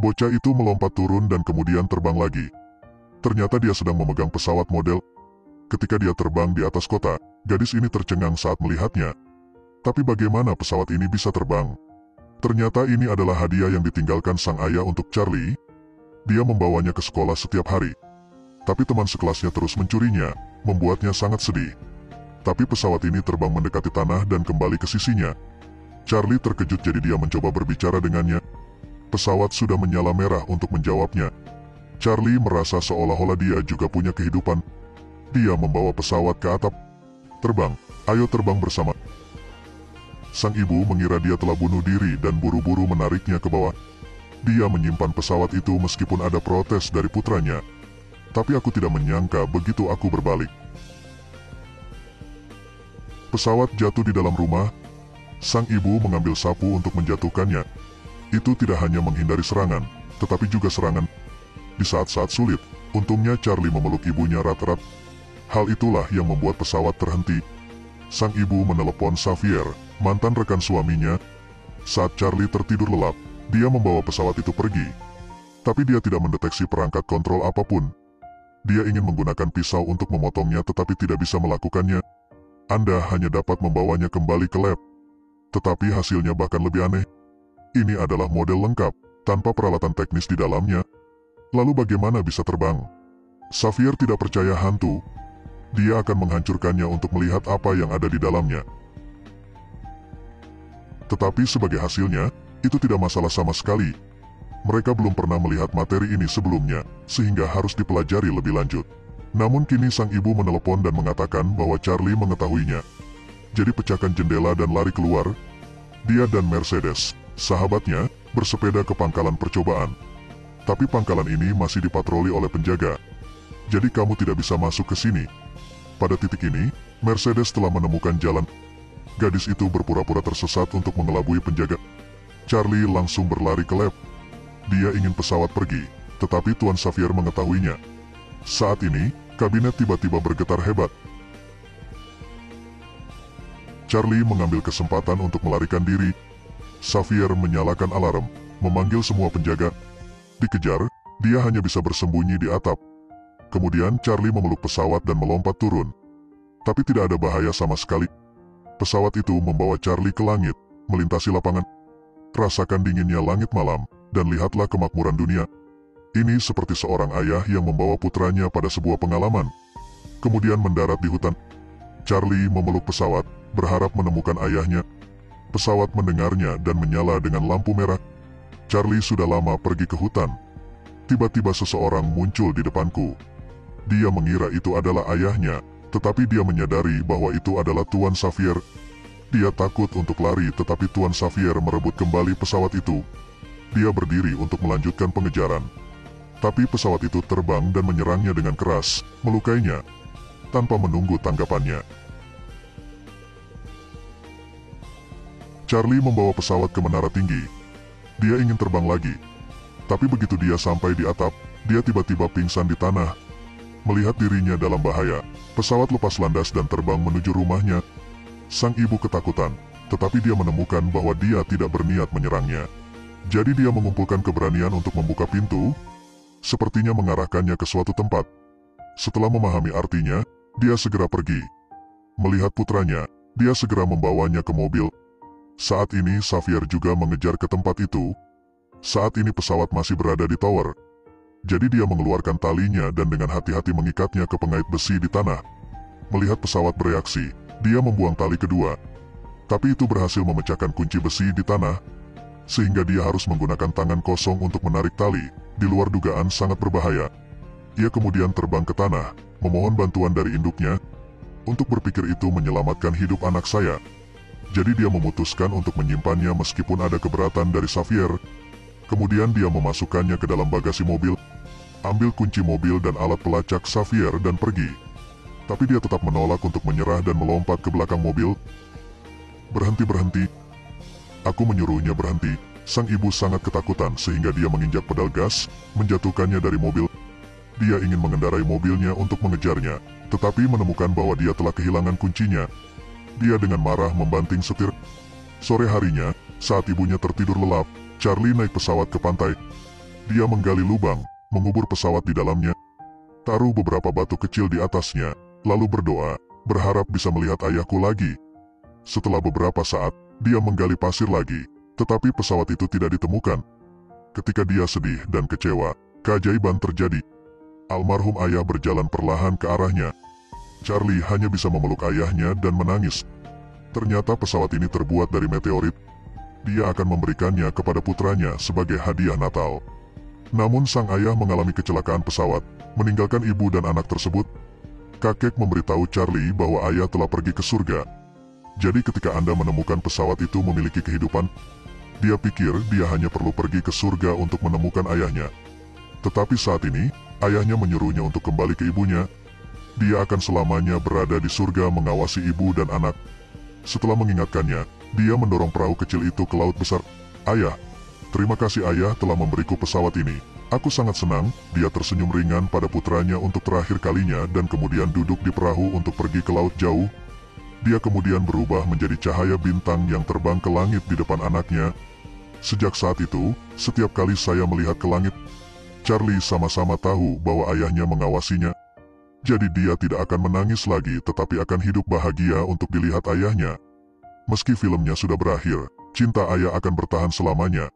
Bocah itu melompat turun dan kemudian terbang lagi. Ternyata dia sedang memegang pesawat model. Ketika dia terbang di atas kota, gadis ini tercengang saat melihatnya. Tapi bagaimana pesawat ini bisa terbang? Ternyata ini adalah hadiah yang ditinggalkan sang ayah untuk Charlie. Dia membawanya ke sekolah setiap hari. Tapi teman sekelasnya terus mencurinya, membuatnya sangat sedih. Tapi pesawat ini terbang mendekati tanah dan kembali ke sisinya. Charlie terkejut, jadi dia mencoba berbicara dengannya. Pesawat sudah menyala merah untuk menjawabnya. Charlie merasa seolah-olah dia juga punya kehidupan. Dia membawa pesawat ke atap. Terbang, ayo terbang bersama. Sang ibu mengira dia telah bunuh diri dan buru-buru menariknya ke bawah. Dia menyimpan pesawat itu meskipun ada protes dari putranya. Tapi aku tidak menyangka begitu aku berbalik. Pesawat jatuh di dalam rumah. Sang ibu mengambil sapu untuk menjatuhkannya. Itu tidak hanya menghindari serangan, tetapi juga serangan. Di saat-saat sulit, untungnya Charlie memeluk ibunya erat-erat. Hal itulah yang membuat pesawat terhenti. Sang ibu menelepon Xavier, mantan rekan suaminya. Saat Charlie tertidur lelap, dia membawa pesawat itu pergi. Tapi dia tidak mendeteksi perangkat kontrol apapun. Dia ingin menggunakan pisau untuk memotongnya tetapi tidak bisa melakukannya. Anda hanya dapat membawanya kembali ke lab. Tetapi hasilnya bahkan lebih aneh. Ini adalah model lengkap, tanpa peralatan teknis di dalamnya. Lalu bagaimana bisa terbang? Xavier tidak percaya hantu. Dia akan menghancurkannya untuk melihat apa yang ada di dalamnya. Tetapi sebagai hasilnya, itu tidak masalah sama sekali. Mereka belum pernah melihat materi ini sebelumnya, sehingga harus dipelajari lebih lanjut. Namun kini sang ibu menelepon dan mengatakan bahwa Charlie mengetahuinya. Jadi pecahkan jendela dan lari keluar. Dia dan Mercedes, sahabatnya, bersepeda ke pangkalan percobaan. Tapi pangkalan ini masih dipatroli oleh penjaga. Jadi kamu tidak bisa masuk ke sini. Pada titik ini, Mercedes telah menemukan jalan. Gadis itu berpura-pura tersesat untuk mengelabui penjaga. Charlie langsung berlari ke lab. Dia ingin pesawat pergi, tetapi Tuan Xavier mengetahuinya. Saat ini, kabinet tiba-tiba bergetar hebat. Charlie mengambil kesempatan untuk melarikan diri. Xavier menyalakan alarm, memanggil semua penjaga. Dikejar, dia hanya bisa bersembunyi di atap. Kemudian Charlie memeluk pesawat dan melompat turun. Tapi tidak ada bahaya sama sekali. Pesawat itu membawa Charlie ke langit, melintasi lapangan. Rasakan dinginnya langit malam, dan lihatlah kemakmuran dunia. Ini seperti seorang ayah yang membawa putranya pada sebuah pengalaman. Kemudian mendarat di hutan. Charlie memeluk pesawat, berharap menemukan ayahnya. Pesawat mendengarnya dan menyala dengan lampu merah. Charlie sudah lama pergi ke hutan. Tiba-tiba seseorang muncul di depanku. Dia mengira itu adalah ayahnya, tetapi dia menyadari bahwa itu adalah Tuan Xavier. Dia takut untuk lari, tetapi Tuan Xavier merebut kembali pesawat itu. Dia berdiri untuk melanjutkan pengejaran. Tapi pesawat itu terbang dan menyerangnya dengan keras, melukainya, tanpa menunggu tanggapannya. Charlie membawa pesawat ke menara tinggi. Dia ingin terbang lagi. Tapi begitu dia sampai di atap, dia tiba-tiba pingsan di tanah. Melihat dirinya dalam bahaya, pesawat lepas landas dan terbang menuju rumahnya. Sang ibu ketakutan, tetapi dia menemukan bahwa dia tidak berniat menyerangnya. Jadi dia mengumpulkan keberanian untuk membuka pintu, sepertinya mengarahkannya ke suatu tempat. Setelah memahami artinya, dia segera pergi. Melihat putranya, dia segera membawanya ke mobil. Saat ini Xavier juga mengejar ke tempat itu. Saat ini pesawat masih berada di tower. Jadi dia mengeluarkan talinya dan dengan hati-hati mengikatnya ke pengait besi di tanah. Melihat pesawat bereaksi, dia membuang tali kedua. Tapi itu berhasil memecahkan kunci besi di tanah, sehingga dia harus menggunakan tangan kosong untuk menarik tali. Di luar dugaan sangat berbahaya. Ia kemudian terbang ke tanah, memohon bantuan dari induknya. Untuk berpikir itu menyelamatkan hidup anak saya. Jadi dia memutuskan untuk menyimpannya meskipun ada keberatan dari Xavier. Kemudian dia memasukkannya ke dalam bagasi mobil, ambil kunci mobil dan alat pelacak Xavier dan pergi. Tapi dia tetap menolak untuk menyerah dan melompat ke belakang mobil. Berhenti, berhenti. Aku menyuruhnya berhenti. Sang ibu sangat ketakutan sehingga dia menginjak pedal gas, menjatuhkannya dari mobil. Dia ingin mengendarai mobilnya untuk mengejarnya, tetapi menemukan bahwa dia telah kehilangan kuncinya. Dia dengan marah membanting setir. Sore harinya, saat ibunya tertidur lelap, Charlie naik pesawat ke pantai. Dia menggali lubang, mengubur pesawat di dalamnya, taruh beberapa batu kecil di atasnya, lalu berdoa, berharap bisa melihat ayahku lagi. Setelah beberapa saat, dia menggali pasir lagi, tetapi pesawat itu tidak ditemukan. Ketika dia sedih dan kecewa, keajaiban terjadi. Almarhum ayah berjalan perlahan ke arahnya. Charlie hanya bisa memeluk ayahnya dan menangis. Ternyata pesawat ini terbuat dari meteorit. Dia akan memberikannya kepada putranya sebagai hadiah Natal. Namun sang ayah mengalami kecelakaan pesawat, meninggalkan ibu dan anak tersebut. Kakek memberitahu Charlie bahwa ayah telah pergi ke surga. Jadi ketika Anda menemukan pesawat itu memiliki kehidupan, dia pikir dia hanya perlu pergi ke surga untuk menemukan ayahnya. Tetapi saat ini, ayahnya menyuruhnya untuk kembali ke ibunya. Dia akan selamanya berada di surga mengawasi ibu dan anak. Setelah mengingatkannya, dia mendorong perahu kecil itu ke laut besar. Ayah, terima kasih ayah telah memberiku pesawat ini. Aku sangat senang. Dia tersenyum ringan pada putranya untuk terakhir kalinya dan kemudian duduk di perahu untuk pergi ke laut jauh. Dia kemudian berubah menjadi cahaya bintang yang terbang ke langit di depan anaknya. Sejak saat itu, setiap kali saya melihat ke langit, Charlie sama-sama tahu bahwa ayahnya mengawasinya. Jadi dia tidak akan menangis lagi tetapi akan hidup bahagia untuk dilihat ayahnya. Meski filmnya sudah berakhir, cinta ayah akan bertahan selamanya.